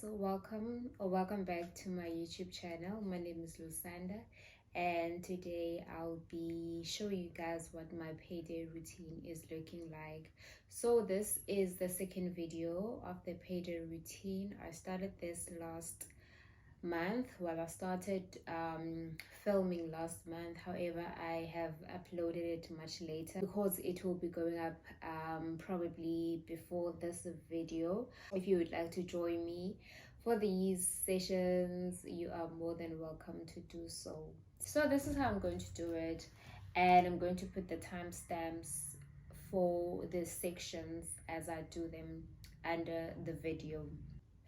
Welcome back to my YouTube channel. My name is Lusanda, and today I'll be showing you guys what my payday routine is looking like. So this is the second video of the payday routine. I started this last month. Well, I started filming last month. However, I have uploaded it much later because it will be going up probably before this video. If you would like to join me for these sessions, you are more than welcome to do so. So this is how I'm going to do it, and I'm going to put the timestamps for the sections as I do them under the video.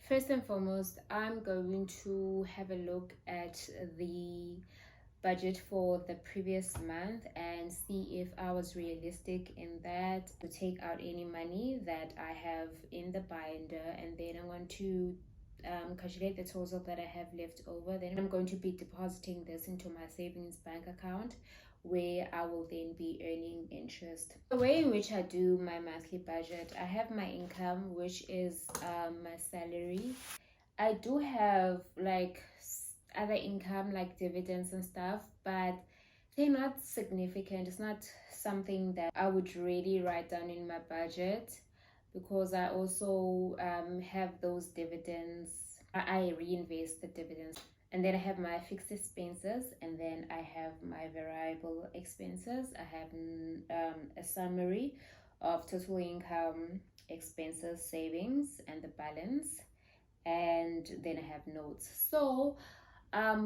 First and foremost, I'm going to have a look at the budget for the previous month and see if I was realistic in that, to take out any money that I have in the binder, and then I'm going to calculate the total that I have left over. Then I'm going to be depositing this into my savings bank account, where I will then be earning interest. The way in which I do my monthly budget, I have my income, which is my salary. I do have like other income like dividends and stuff, but they're not significant. It's not something that I would really write down in my budget, because I also have those dividends. I reinvest the dividends. And then I have my fixed expenses, and then I have my variable expenses. I have a summary of total income, expenses, savings, and the balance. And then I have notes. So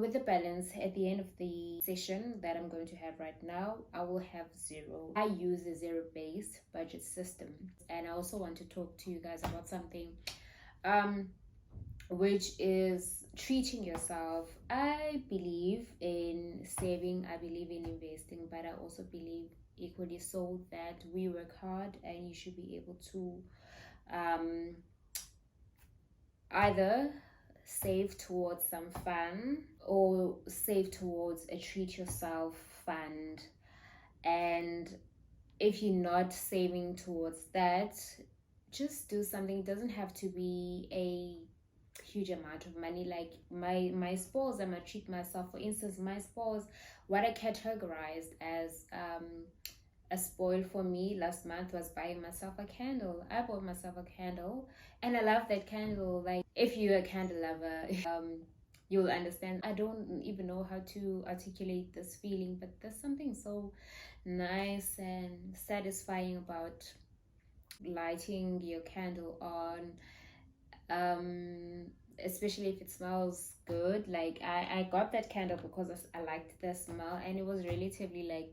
with the balance at the end of the session that I'm going to have right now, I will have zero. I use a zero-based budget system. And I also want to talk to you guys about something which is treating yourself. I believe in saving, I believe in investing, but I also believe equally so that we work hard, and you should be able to either save towards some fun or save towards a treat yourself fund. And if you're not saving towards that, just do something. It doesn't have to be a huge amount of money. Like my spores, I'm gonna treat myself. For instance, my spores, what I categorized as a spoil for me last month was buying myself a candle. I bought myself a candle, and I love that candle. Like, if you're a candle lover, you'll understand. I don't even know how to articulate this feeling, but there's something so nice and satisfying about lighting your candle on, especially if it smells good. Like, I got that candle because I liked the smell, and it was relatively like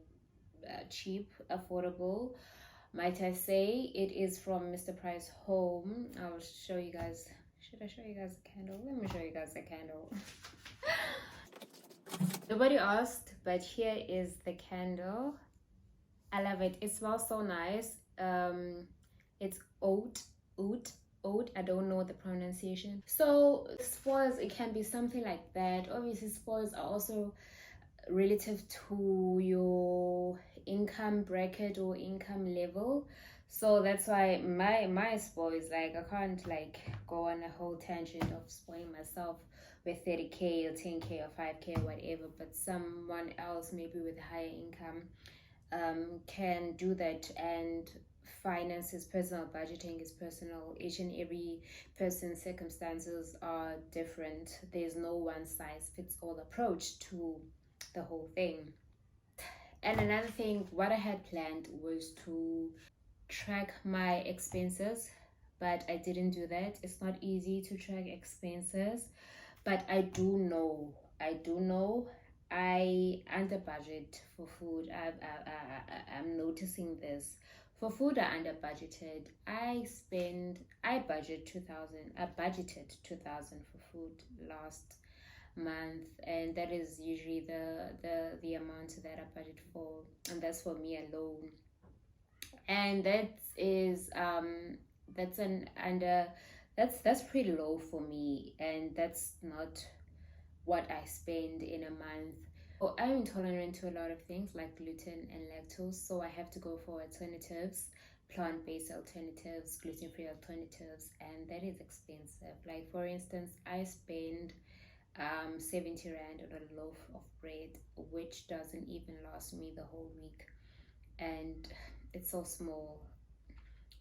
cheap, affordable, might I say. It is from Mr. Price Home. I'll show you guys. Should I show you guys a candle? Let me show you guys a candle. Nobody asked, but here is the candle. I love it. It smells so nice. It's oat. I don't know the pronunciation. So spoils, it can be something like that. Obviously, spoils are also relative to your income bracket or income level. So that's why my spoil is like, I can't like go on a whole tangent of spoiling myself with 30k or 10k or 5k or whatever, but someone else maybe with higher income can do that. And finance is personal, budgeting is personal. Each and every person's circumstances are different. There's no one size fits all approach to the whole thing. And another thing, what I had planned was to track my expenses, but I didn't do that. It's not easy to track expenses, but I do know I under budget for food. I'm noticing this. For food, I under budgeted. I budgeted 2,000 for food last month, and that is usually the amount that I budget for, and that's for me alone. And that's pretty low for me, and that's not what I spend in a month. Oh, I'm intolerant to a lot of things like gluten and lactose, so I have to go for alternatives plant-based alternatives, gluten-free alternatives, and that is expensive. Like for instance, I spend 70 rand on a loaf of bread, which doesn't even last me the whole week, and it's so small.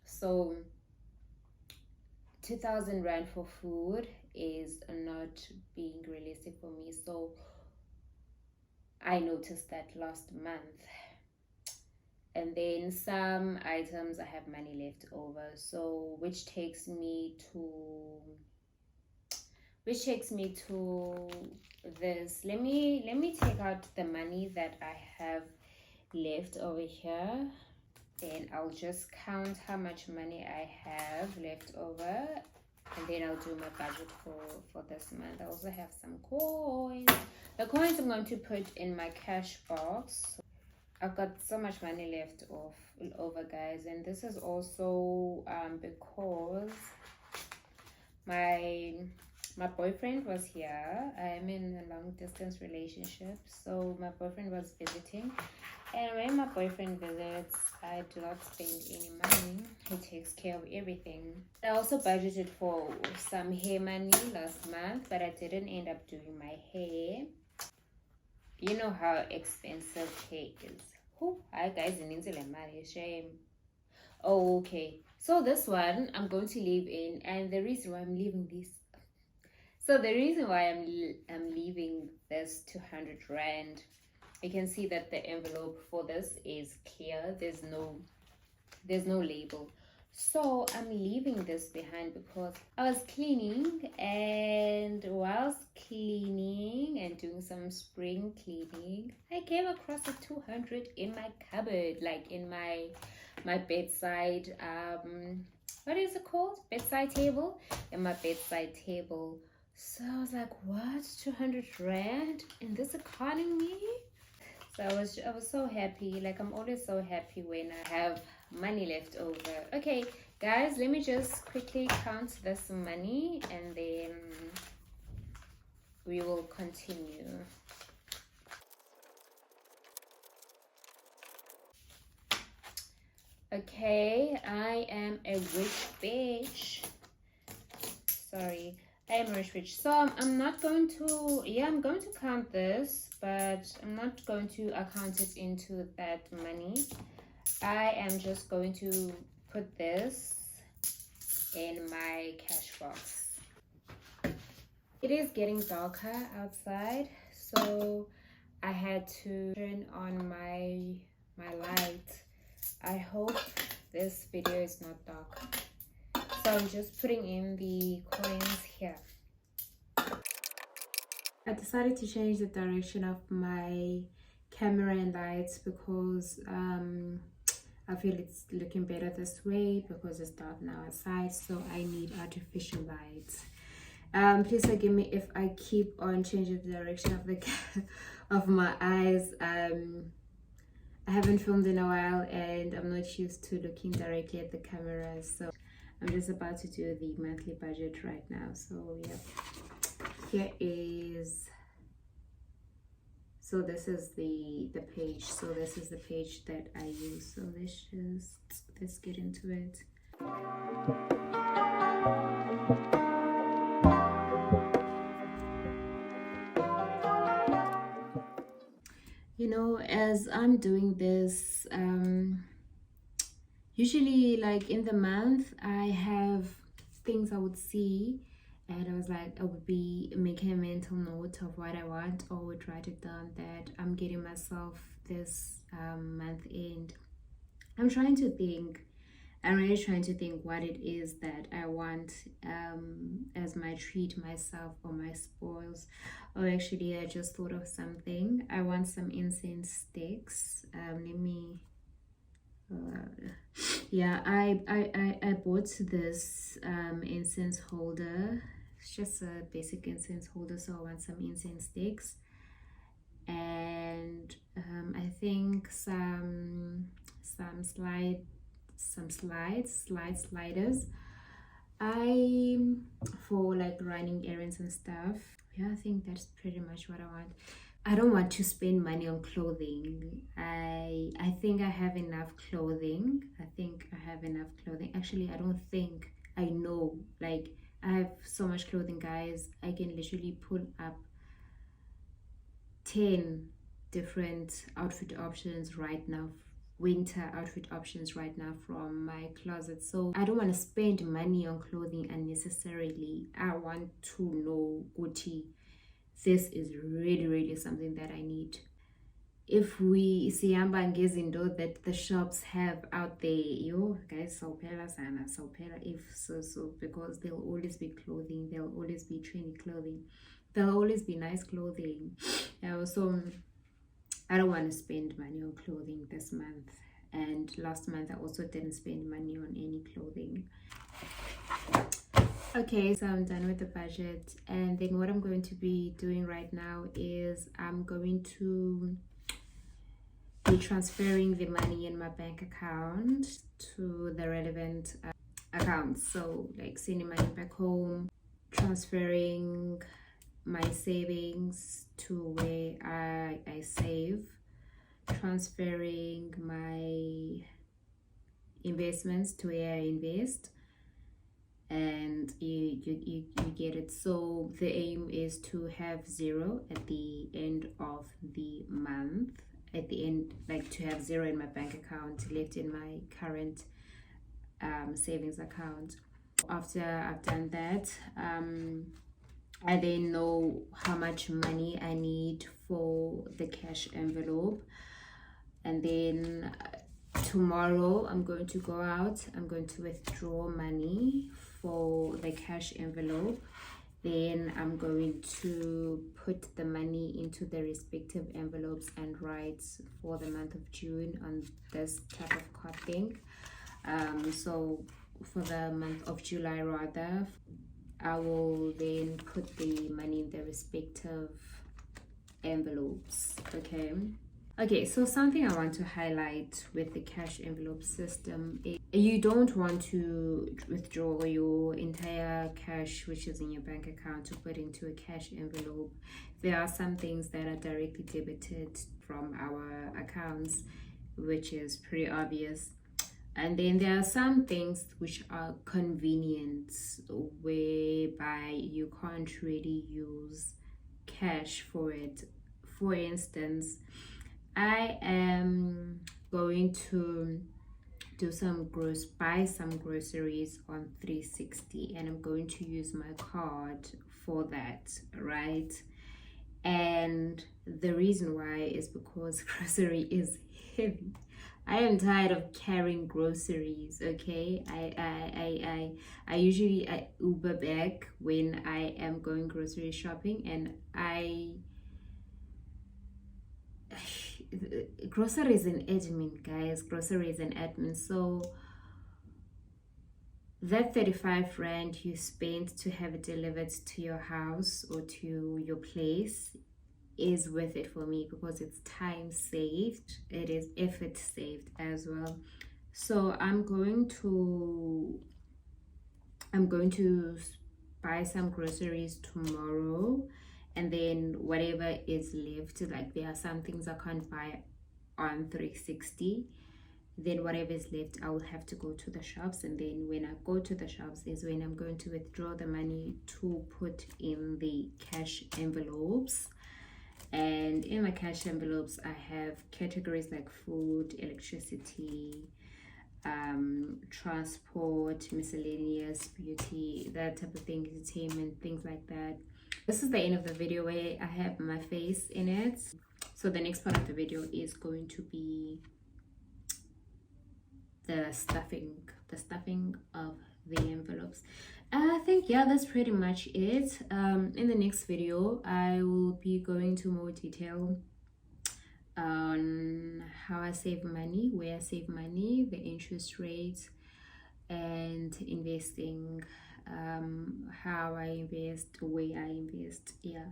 So 2000 rand for food is not being realistic for me. So I noticed that last month. And then some items I have money left over, so which takes me to this. Let me take out the money that I have left over here, and I'll just count how much money I have left over, and then I'll do my budget for this month. I also have some coins. The coins I'm going to put in my cash box. I've got so much money left over, guys, and this is also because my boyfriend was here. I'm in a long distance relationship, so my boyfriend was visiting, and when my boyfriend visits, I do not spend any money. He takes care of everything. I also budgeted for some hair money last month, but I didn't end up doing my hair. You know how expensive hair is. Hi guys, shame. Oh, okay. So this one I'm going to leave in, and the reason why I'm leaving this. So the reason why I'm leaving this 200 rand. You can see that the envelope for this is clear. There's no label. So I'm leaving this behind because I was cleaning, and whilst cleaning and doing some spring cleaning, I came across a 200 in my cupboard, like in my bedside, what is it called, bedside table, in my bedside table. So I was like, what, 200 rand in this economy? So I was so happy. Like, I'm always so happy when I have money left over. Okay guys, let me just quickly count this money, and then we will continue. Okay, I am a rich bitch. Sorry, I am a rich bitch. So I'm not going to, I'm going to count this, but I'm not going to account it into that money. I am just going to put this in my cash box. It is getting darker outside, so I had to turn on my light. I hope this video is not dark. So I'm just putting in the coins here. I decided to change the direction of my camera and lights because I feel it's looking better this way because it's dark now outside, so I need artificial lights. Please forgive me if I keep on changing the direction of the of my eyes. I haven't filmed in a while, and I'm not used to looking directly at the camera, so I'm just about to do the monthly budget right now. So yeah, here is, so this is the page. So this is the page that I use. So let's get into it. You know, as I'm doing this, usually like in the month I have things I would see, and I was like, I would be making a mental note of what I want, or would write it down that I'm getting myself this month end. I'm really trying to think what it is that I want as my treat myself, or my spoils. Oh, actually, I just thought of something. I want some incense sticks. Yeah, I bought this incense holder. It's just a basic incense holder, so I want some incense sticks, and I think some sliders. For like running errands and stuff. Yeah, I think that's pretty much what I want. I don't want to spend money on clothing. I think I have enough clothing. I think I have enough clothing. Actually, I don't think, I know. Like, I have so much clothing, guys. I can literally pull up 10 different outfit options right now, winter outfit options right now from my closet. So I don't want to spend money on clothing unnecessarily. I want to know, Gucci, this is really something that I need. If we sihamba ngezinto that the shops have out there, yo guys, sawuphela sana, sawuphela if so, because there'll always be clothing, there'll always be trendy clothing, there'll always be nice clothing. So I don't want to spend money on clothing this month, and last month I also didn't spend money on any clothing. Okay, so I'm done with the budget, and then what I'm going to be doing right now is I'm going to be transferring the money in my bank account to the relevant accounts. So like sending money back home, transferring my savings to where I save, transferring my investments to where I invest, and you get it. So the aim is to have zero at the end of the month, at the end, like to have zero in my bank account left in my current savings account. After I've done that, I then know how much money I need for the cash envelope, and then tomorrow I'm going to go out, I'm going to withdraw money for the cash envelope. Then I'm going to put the money into the respective envelopes and write for the month of June on this type of card thing. So for the month of July rather, I will then put the money in the respective envelopes. Okay, so something I want to highlight with the cash envelope system is you don't want to withdraw your entire cash which is in your bank account to put into a cash envelope. There are some things that are directly debited from our accounts, which is pretty obvious. And then there are some things which are convenience, whereby you can't really use cash for it. For instance, I am going to buy some groceries on 360, and I'm going to use my card for that, right? And the reason why is because grocery is heavy. I am tired of carrying groceries. Okay, I usually Uber back when I am going grocery shopping, and grocery is an admin, guys. Grocery is an admin. So that 35 rand you spent to have it delivered to your house or to your place is worth it for me, because it's time saved, it is effort saved as well. So I'm going to buy some groceries tomorrow, and then whatever is left, like there are some things I can't buy on 360, then whatever is left I will have to go to the shops, and then when I go to the shops is when I'm going to withdraw the money to put in the cash envelopes. And in my cash envelopes I have categories like food, electricity, transport, miscellaneous, beauty, that type of thing, entertainment, things like that. This is the end of the video where I have my face in it. So the next part of the video is going to be the stuffing of the envelopes. I think, yeah, that's pretty much it. In the next video I will be going to more detail on how I save money, where I save money, the interest rates, and investing, how I invest, where I invest. Yeah,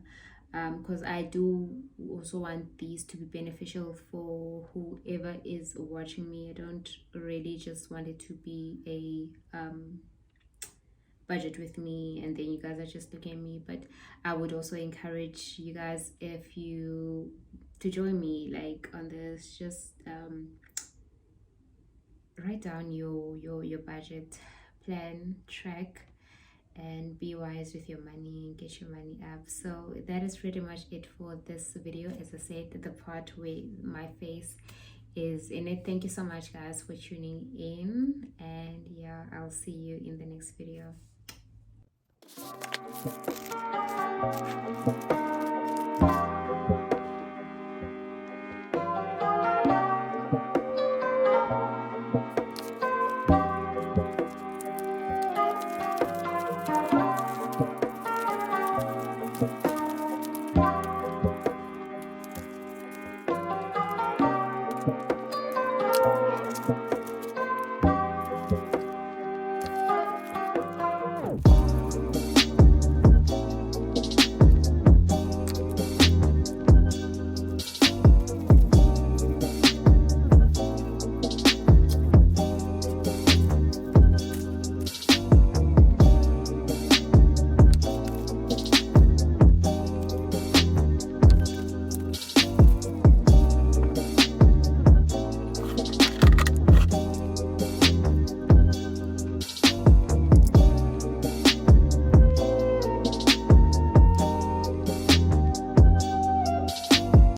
because I do also want these to be beneficial for whoever is watching me. I don't really just want it to be a budget with me, and then you guys are just looking at me. But I would also encourage you guys, if you to join me like on this, just write down your budget, plan, track, and be wise with your money and get your money up. So that is pretty much it for this video. As I said, the part where my face is in it. Thank you so much guys for tuning in, and yeah, I'll see you in the next video.